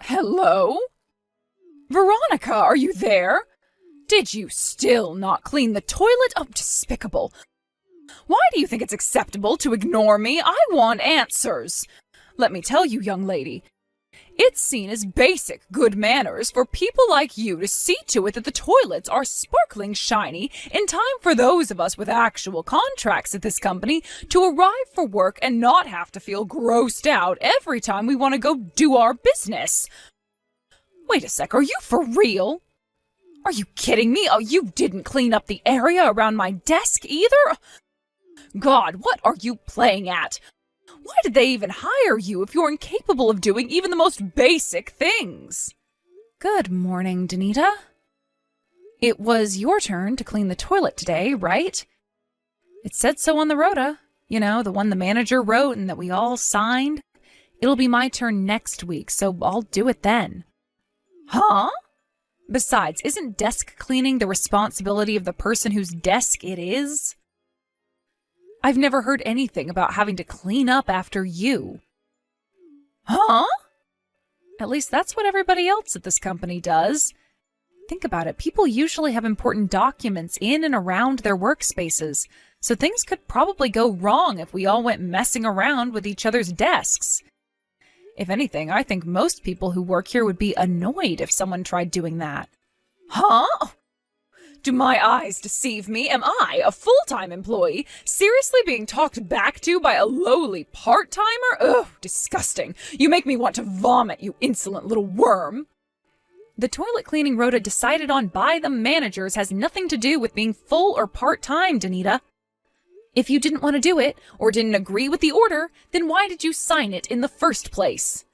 Hello? Veronica, are you there? Did you still not clean the toilet? Oh, despicable. Why do you think it's acceptable to ignore me? I want answers. Let me tell you, young lady, it's seen as basic good manners for people like you to see to it that the toilets are sparkling shiny in time for those of us with actual contracts at this company to arrive for work and not have to feel grossed out every time we want to go do our business. Wait a sec, are you for real? Are you kidding me? Oh, you didn't clean up the area around my desk either? God, what are you playing at? Why did they even hire you if you're incapable of doing even the most basic things? Good morning, Danita. It was your turn to clean the toilet today, right? It said so on the rota. You know, the one the manager wrote and that we all signed. It'll be my turn next week, so I'll do it then. Huh? Besides, isn't desk cleaning the responsibility of the person whose desk it is? I've never heard anything about having to clean up after you. Huh? At least that's what everybody else at this company does. Think about it. People usually have important documents in and around their workspaces, so things could probably go wrong if we all went messing around with each other's desks. If anything, I think most people who work here would be annoyed if someone tried doing that. Huh? Do my eyes deceive me? Am I, a full-time employee, seriously being talked back to by a lowly part-timer? Ugh, disgusting. You make me want to vomit, you insolent little worm. The toilet cleaning rota decided on by the managers has nothing to do with being full or part-time, Danita. If you didn't want to do it, or didn't agree with the order, then why did you sign it in the first place?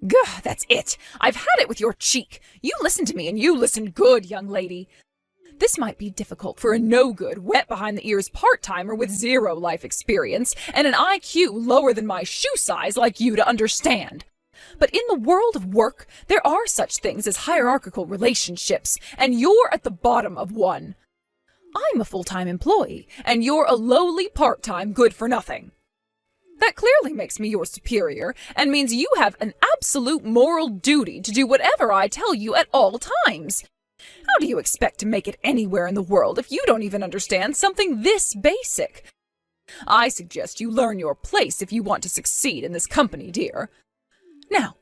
Gah, that's it. I've had it with your cheek. You listen to me, and you listen good, young lady. This might be difficult for a no-good, wet-behind-the-ears part-timer with zero life experience and an IQ lower than my shoe size like you to understand. But in the world of work, there are such things as hierarchical relationships, and you're at the bottom of one. I'm a full-time employee, and you're a lowly part-time good-for-nothing. That clearly makes me your superior, and means you have an absolute moral duty to do whatever I tell you at all times. How do you expect to make it anywhere in the world if you don't even understand something this basic? I suggest you learn your place if you want to succeed in this company, dear. Now,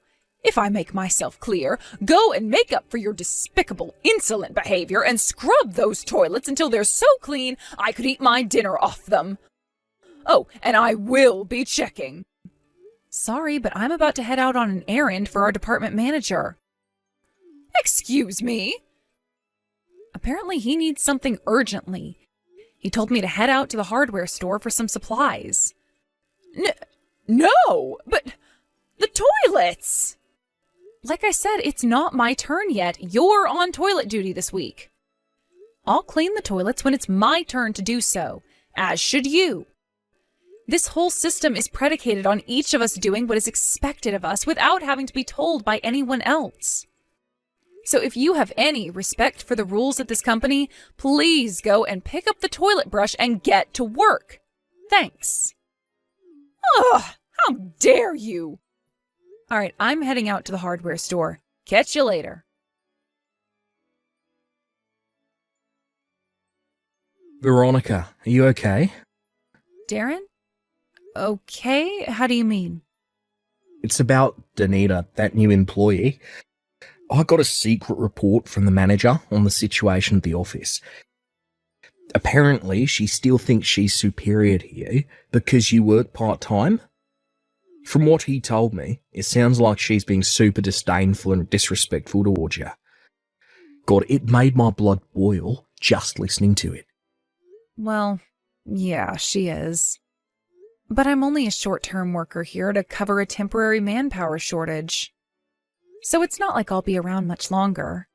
if I make myself clear, go and make up for your despicable, insolent behavior and scrub those toilets until they're so clean I could eat my dinner off them. Oh, and I will be checking. Sorry, but I'm about to head out on an errand for our department manager. Excuse me? Apparently he needs something urgently. He told me to head out to the hardware store for some supplies. No, but the toilets! Like I said, it's not my turn yet. You're on toilet duty this week. I'll clean the toilets when it's my turn to do so, as should you. This whole system is predicated on each of us doing what is expected of us without having to be told by anyone else. So if you have any respect for the rules at this company, please go and pick up the toilet brush and get to work. Thanks. Ugh, how dare you! All right, I'm heading out to the hardware store. Catch you later. Veronica, are you okay? Darren? Okay, how do you mean? It's about Danita, that new employee. I got a secret report from the manager on the situation at the office. Apparently, she still thinks she's superior to you because you work part-time. From what he told me, it sounds like she's being super disdainful and disrespectful towards you. God, it made my blood boil just listening to it. Well, yeah, she is. But I'm only a short-term worker here to cover a temporary manpower shortage. So it's not like I'll be around much longer.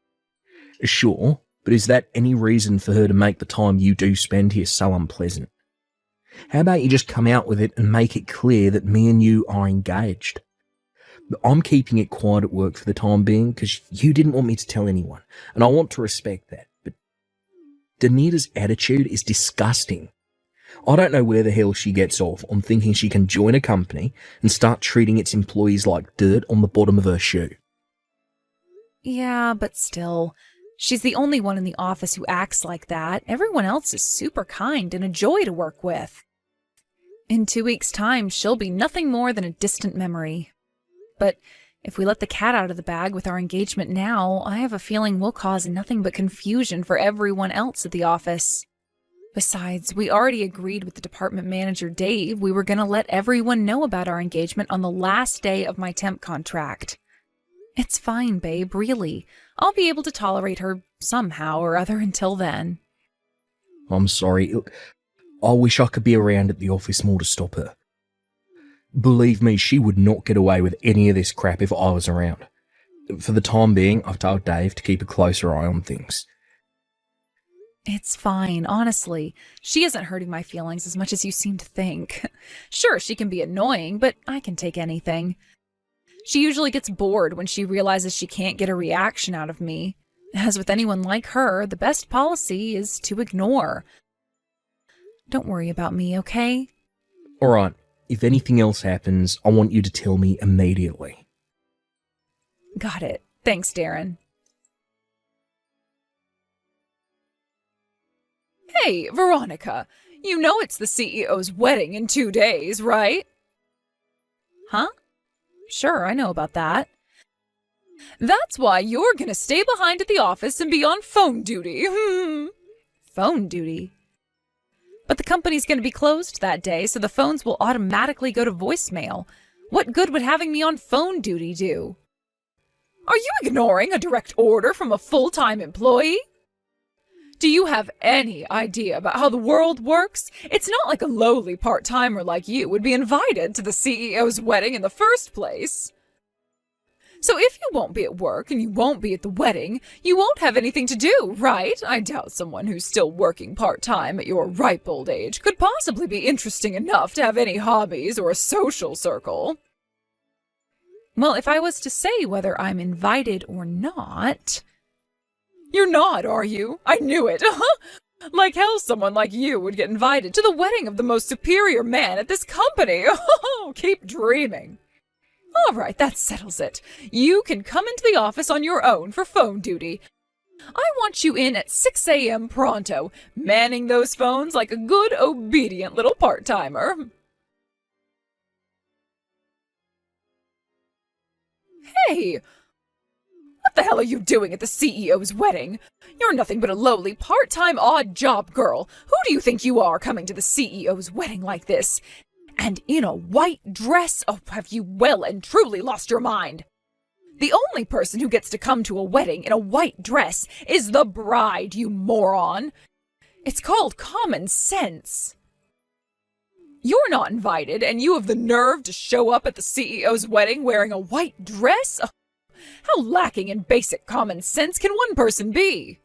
Sure, but is that any reason for her to make the time you do spend here so unpleasant? How about you just come out with it and make it clear that me and you are engaged? I'm keeping it quiet at work for the time being because you didn't want me to tell anyone, and I want to respect that. But Danita's attitude is disgusting. I don't know where the hell she gets off on thinking she can join a company and start treating its employees like dirt on the bottom of her shoe. Yeah, but still, she's the only one in the office who acts like that. Everyone else is super kind and a joy to work with. In 2 weeks' time, she'll be nothing more than a distant memory. But if we let the cat out of the bag with our engagement now, I have a feeling we'll cause nothing but confusion for everyone else at the office. Besides, we already agreed with the department manager, Dave, we were going to let everyone know about our engagement on the last day of my temp contract. It's fine, babe, really. I'll be able to tolerate her somehow or other until then. I'm sorry. I wish I could be around at the office more to stop her. Believe me, she would not get away with any of this crap if I was around. For the time being, I've told Dave to keep a closer eye on things. It's fine, honestly. She isn't hurting my feelings as much as you seem to think. Sure, she can be annoying, but I can take anything. She usually gets bored when she realizes she can't get a reaction out of me. As with anyone like her, the best policy is to ignore. Don't worry about me, okay? Alright, if anything else happens, I want you to tell me immediately. Got it. Thanks, Darren. Hey, Veronica, you know it's the CEO's wedding in 2 days, right? Huh? Sure, I know about that. That's why you're gonna stay behind at the office and be on phone duty. Phone duty? But the company's gonna be closed that day, so the phones will automatically go to voicemail. What good would having me on phone duty do? Are you ignoring a direct order from a full-time employee? Do you have any idea about how the world works? It's not like a lowly part-timer like you would be invited to the CEO's wedding in the first place. So if you won't be at work and you won't be at the wedding, you won't have anything to do, right? I doubt someone who's still working part-time at your ripe old age could possibly be interesting enough to have any hobbies or a social circle. Well, if I was to say whether I'm invited or not... You're not, are you? I knew it. Like hell someone like you would get invited to the wedding of the most superior man at this company. Keep dreaming. All right, that settles it. You can come into the office on your own for phone duty. I want you in at 6 a.m. pronto, manning those phones like a good, obedient little part-timer. Hey! What the hell are you doing at the CEO's wedding? You're nothing but a lowly part-time odd job girl. Who do you think you are coming to the CEO's wedding like this? And in a white dress? Oh, have you well and truly lost your mind? The only person who gets to come to a wedding in a white dress is the bride, you moron. It's called common sense. You're not invited, and you have the nerve to show up at the CEO's wedding wearing a white dress? Oh, how lacking in basic common sense can one person be?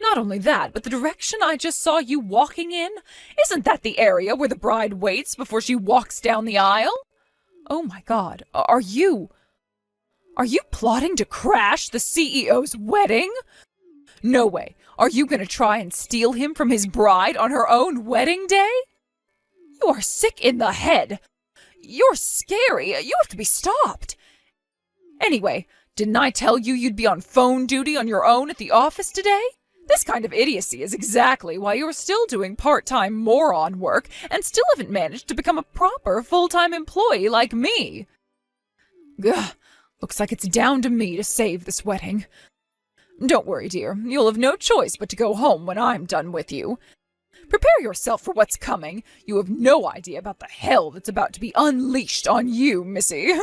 Not only that, but the direction I just saw you walking in, isn't that the area where the bride waits before she walks down the aisle? Oh my God, are you plotting to crash the CEO's wedding? No way. Are you going to try and steal him from his bride on her own wedding day? You are sick in the head. You're scary. You have to be stopped. Anyway, didn't I tell you you'd be on phone duty on your own at the office today? This kind of idiocy is exactly why you're still doing part-time moron work and still haven't managed to become a proper full-time employee like me. Ugh, looks like it's down to me to save this wedding. Don't worry, dear. You'll have no choice but to go home when I'm done with you. Prepare yourself for what's coming. You have no idea about the hell that's about to be unleashed on you, missy.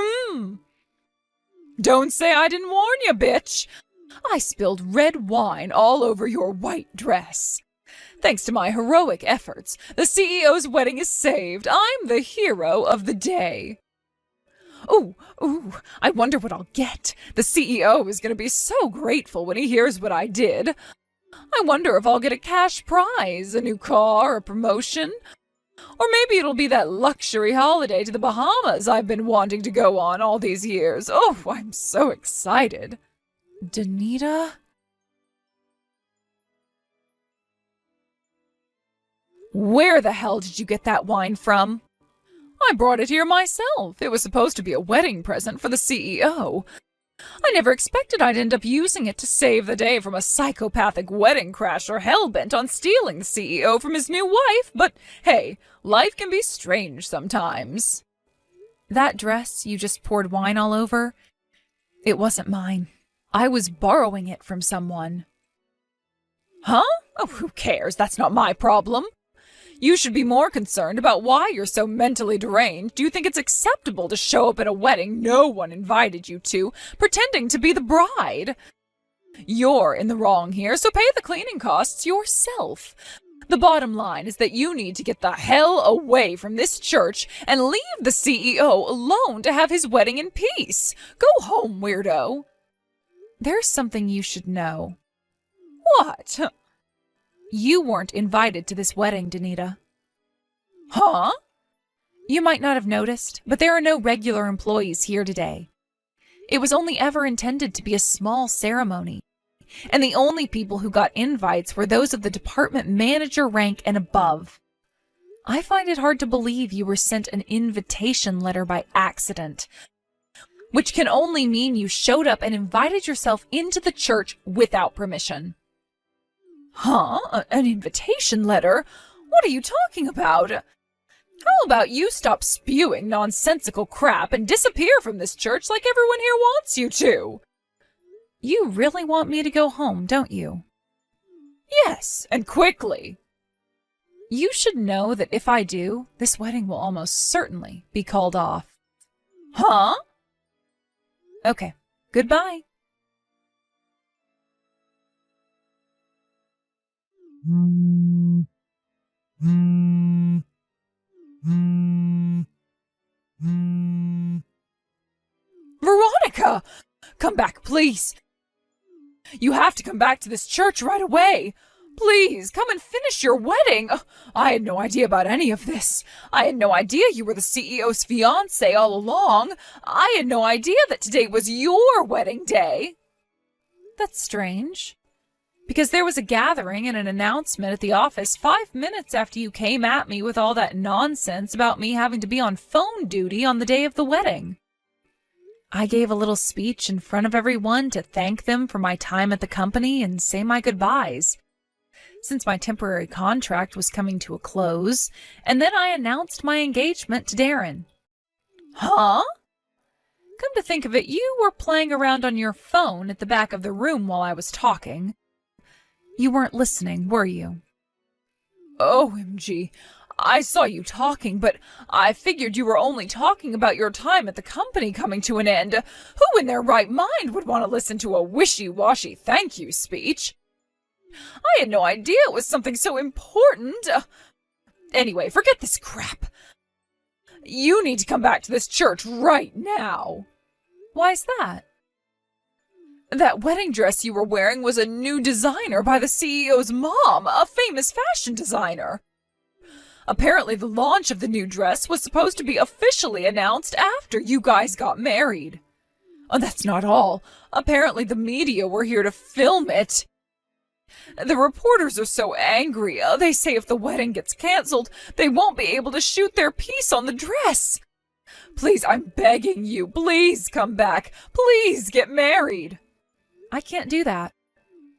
Don't say I didn't warn you, bitch. I spilled red wine all over your white dress. Thanks to my heroic efforts, the CEO's wedding is saved. I'm the hero of the day. Ooh, I wonder what I'll get. The CEO is going to be so grateful when he hears what I did. I wonder if I'll get a cash prize, a new car, a promotion. Or maybe it'll be that luxury holiday to the Bahamas I've been wanting to go on all these years. Oh, I'm so excited. Danita? Where the hell did you get that wine from? I brought it here myself. It was supposed to be a wedding present for the CEO. I never expected I'd end up using it to save the day from a psychopathic wedding crasher hell-bent on stealing the CEO from his new wife, but hey, life can be strange sometimes. That dress you just poured wine all over, it wasn't mine. I was borrowing it from someone. Huh? Oh, who cares? That's not my problem. You should be more concerned about why you're so mentally deranged. Do you think it's acceptable to show up at a wedding no one invited you to, pretending to be the bride? You're in the wrong here, so pay the cleaning costs yourself. The bottom line is that you need to get the hell away from this church and leave the CEO alone to have his wedding in peace. Go home, weirdo. There's something you should know. What? You weren't invited to this wedding, Danita. Huh? You might not have noticed, but there are no regular employees here today. It was only ever intended to be a small ceremony, and the only people who got invites were those of the department manager rank and above. I find it hard to believe you were sent an invitation letter by accident, which can only mean you showed up and invited yourself into the church without permission. Huh? An invitation letter? What are you talking about? How about you stop spewing nonsensical crap and disappear from this church like everyone here wants you to? You really want me to go home, don't you? Yes, and quickly. You should know that if I do, this wedding will almost certainly be called off. Huh? Okay, goodbye. Veronica! Come back, please. You have to come back to this church right away. Please, come and finish your wedding. I had no idea about any of this. I had no idea you were the CEO's fiancé all along. I had no idea that today was your wedding day. That's strange. Because there was a gathering and an announcement at the office 5 minutes after you came at me with all that nonsense about me having to be on phone duty on the day of the wedding. I gave a little speech in front of everyone to thank them for my time at the company and say my goodbyes, since my temporary contract was coming to a close, and then I announced my engagement to Darren. Huh? Come to think of it, you were playing around on your phone at the back of the room while I was talking. You weren't listening, were you? OMG, I saw you talking, but I figured you were only talking about your time at the company coming to an end. Who in their right mind would want to listen to a wishy-washy thank you speech? I had no idea it was something so important. Anyway, forget this crap. You need to come back to this church right now. Why's that? That wedding dress you were wearing was a new designer by the CEO's mom, a famous fashion designer. Apparently the launch of the new dress was supposed to be officially announced after you guys got married. Oh, that's not all. Apparently the media were here to film it. The reporters are so angry. They say if the wedding gets canceled, they won't be able to shoot their piece on the dress. Please, I'm begging you, please come back. Please get married. I can't do that.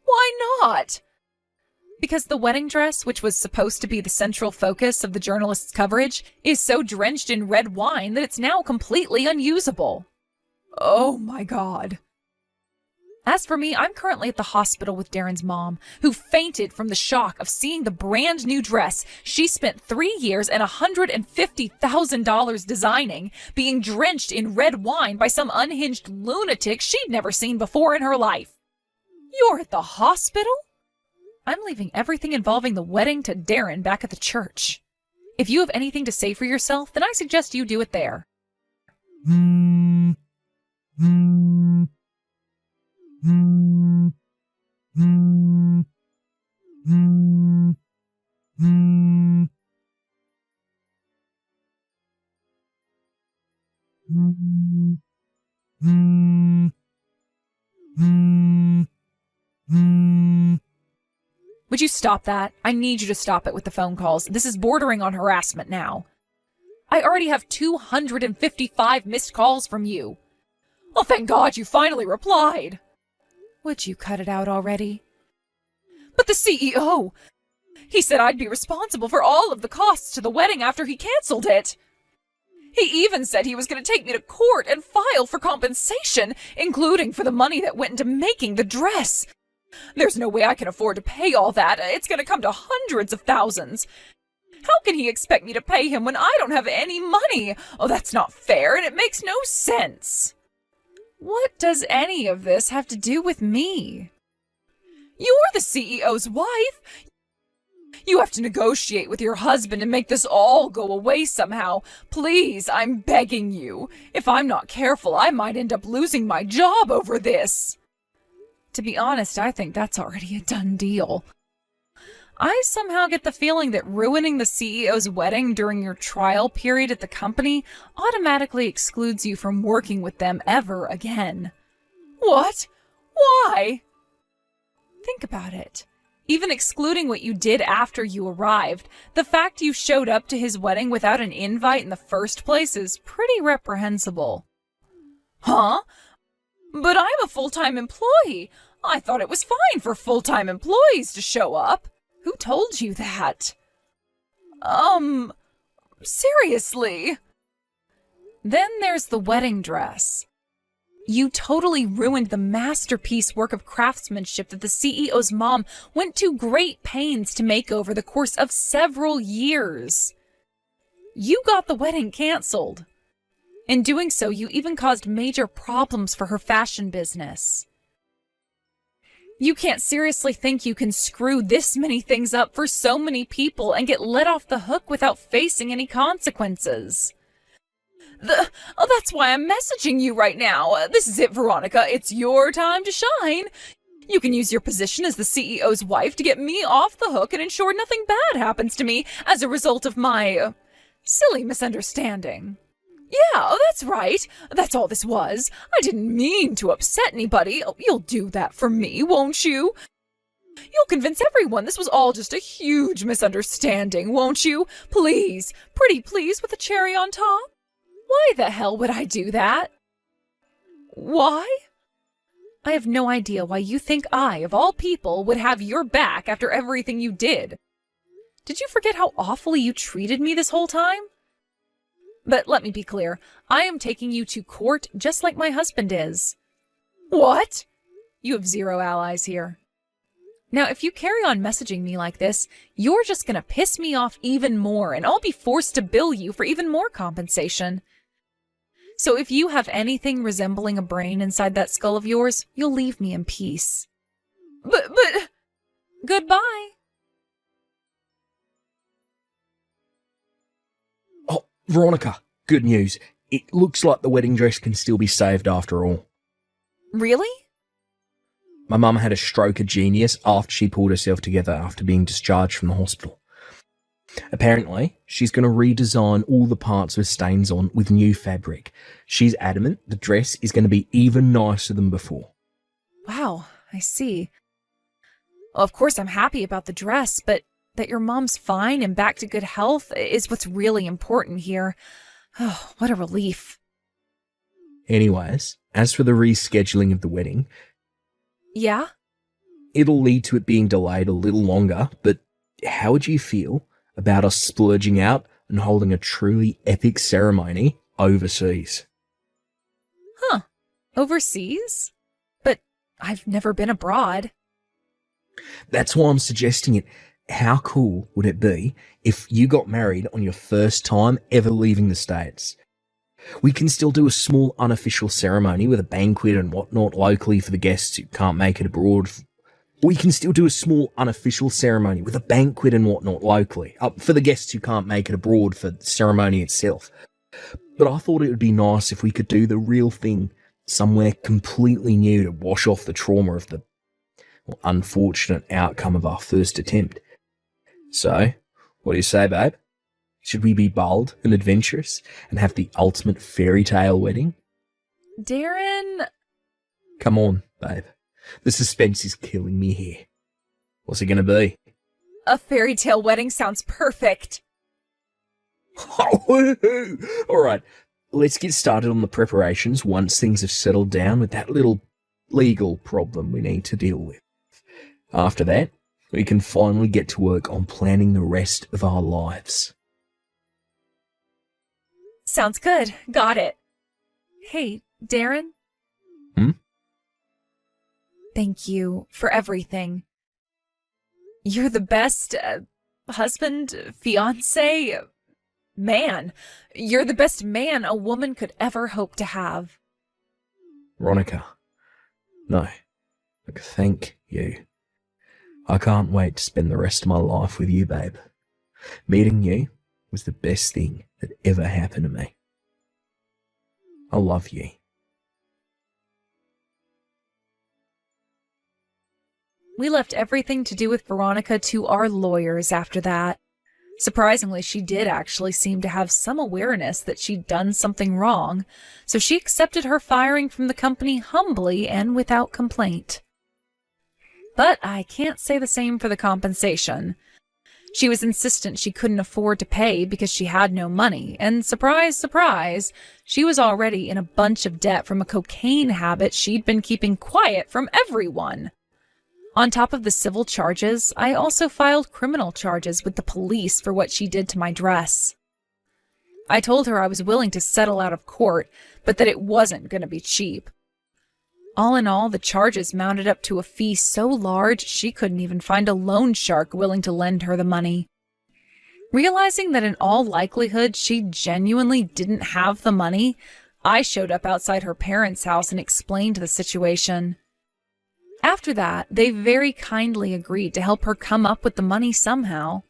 Why not? Because the wedding dress, which was supposed to be the central focus of the journalists' coverage, is so drenched in red wine that it's now completely unusable. Oh my God. As for me, I'm currently at the hospital with Darren's mom, who fainted from the shock of seeing the brand new dress she spent 3 years and $150,000 designing, being drenched in red wine by some unhinged lunatic she'd never seen before in her life. You're at the hospital? I'm leaving everything involving the wedding to Darren back at the church. If you have anything to say for yourself, then I suggest you do it there. Would Would you stop that? I need you to stop it with the phone calls. This is bordering on harassment now. I already have 255 missed calls from you. Well, thank God you finally replied. Would you cut it out already? But the CEO! He said I'd be responsible for all of the costs to the wedding after he canceled it. He even said he was going to take me to court and file for compensation, including for the money that went into making the dress. There's no way I can afford to pay all that. It's going to come to hundreds of thousands. How can he expect me to pay him when I don't have any money? Oh, that's not fair, and it makes no sense. What does any of this have to do with me? You're the CEO's wife. You have to negotiate with your husband and make this all go away somehow. Please, I'm begging you. If I'm not careful, I might end up losing my job over this. To be honest, I think that's already a done deal. I somehow get the feeling that ruining the CEO's wedding during your trial period at the company automatically excludes you from working with them ever again. What? Why? Think about it. Even excluding what you did after you arrived, the fact you showed up to his wedding without an invite in the first place is pretty reprehensible. Huh? But I'm a full-time employee. I thought it was fine for full-time employees to show up. Who told you that? Seriously? Then there's the wedding dress. You totally ruined the masterpiece work of craftsmanship that the CEO's mom went to great pains to make over the course of several years. You got the wedding canceled. In doing so, you even caused major problems for her fashion business. You can't seriously think you can screw this many things up for so many people and get let off the hook without facing any consequences. That's why I'm messaging you right now. This is it, Veronica. It's your time to shine. You can use your position as the CEO's wife to get me off the hook and ensure nothing bad happens to me as a result of my silly misunderstanding. Yeah, that's right. That's all this was. I didn't mean to upset anybody. You'll do that for me, won't you? You'll convince everyone this was all just a huge misunderstanding, won't you? Please, pretty please with a cherry on top. Why the hell would I do that? Why? I have no idea why you think I, of all people, would have your back after everything you did. Did you forget how awfully you treated me this whole time? But let me be clear, I am taking you to court just like my husband is. What? You have zero allies here. Now, if you carry on messaging me like this, you're just gonna piss me off even more, and I'll be forced to bill you for even more compensation. So if you have anything resembling a brain inside that skull of yours, you'll leave me in peace. But... Goodbye. Oh, Veronica, good news. It looks like the wedding dress can still be saved after all. Really? My mum had a stroke of genius after she pulled herself together after being discharged from the hospital. Apparently, she's going to redesign all the parts with stains on with new fabric. She's adamant the dress is going to be even nicer than before. Wow, I see. Well, of course I'm happy about the dress, but that your mom's fine and back to good health is what's really important here. Oh, what a relief. Anyways, as for the rescheduling of the wedding... Yeah? It'll lead to it being delayed a little longer, but how would you feel about us splurging out and holding a truly epic ceremony overseas? Huh. Overseas? But I've never been abroad. That's why I'm suggesting it. How cool would it be if you got married on your first time ever leaving the States? We can still do a small unofficial ceremony with a banquet and whatnot locally for the guests who can't make it abroad. We can still do a small unofficial ceremony with a banquet and whatnot locally for the guests who can't make it abroad for the ceremony itself. But I thought it would be nice if we could do the real thing somewhere completely new to wash off the trauma of the unfortunate outcome of our first attempt. So, what do you say, babe? Should we be bold and adventurous and have the ultimate fairy tale wedding? Darren... Come on, babe. The suspense is killing me here. What's it going to be? A fairy tale wedding sounds perfect. All right, let's get started on the preparations once things have settled down with that little legal problem we need to deal with. After that, we can finally get to work on planning the rest of our lives. Sounds good. Got it. Hey, Darren? Hmm? Thank you for everything. You're the best husband, fiancé, man. You're the best man a woman could ever hope to have. Veronica, no. Look, thank you. I can't wait to spend the rest of my life with you, babe. Meeting you was the best thing that ever happened to me. I love you. We left everything to do with Veronica to our lawyers after that. Surprisingly, she did actually seem to have some awareness that she'd done something wrong, so she accepted her firing from the company humbly and without complaint. But I can't say the same for the compensation. She was insistent she couldn't afford to pay because she had no money, and surprise, surprise, she was already in a bunch of debt from a cocaine habit she'd been keeping quiet from everyone. On top of the civil charges, I also filed criminal charges with the police for what she did to my dress. I told her I was willing to settle out of court, but that it wasn't going to be cheap. All in all, the charges mounted up to a fee so large she couldn't even find a loan shark willing to lend her the money. Realizing that in all likelihood she genuinely didn't have the money, I showed up outside her parents' house and explained the situation. After that, they very kindly agreed to help her come up with the money somehow.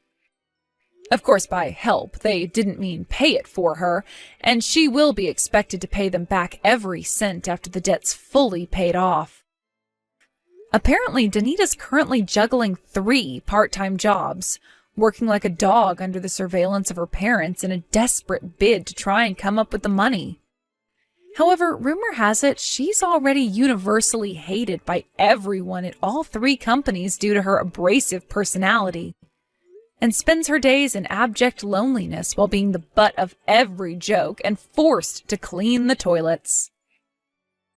Of course, by help, they didn't mean pay it for her, and she will be expected to pay them back every cent after the debt's fully paid off. Apparently, Danita's currently juggling 3 part-time jobs, working like a dog under the surveillance of her parents in a desperate bid to try and come up with the money. However, rumor has it she's already universally hated by everyone at all 3 companies due to her abrasive personality, and spends her days in abject loneliness while being the butt of every joke and forced to clean the toilets.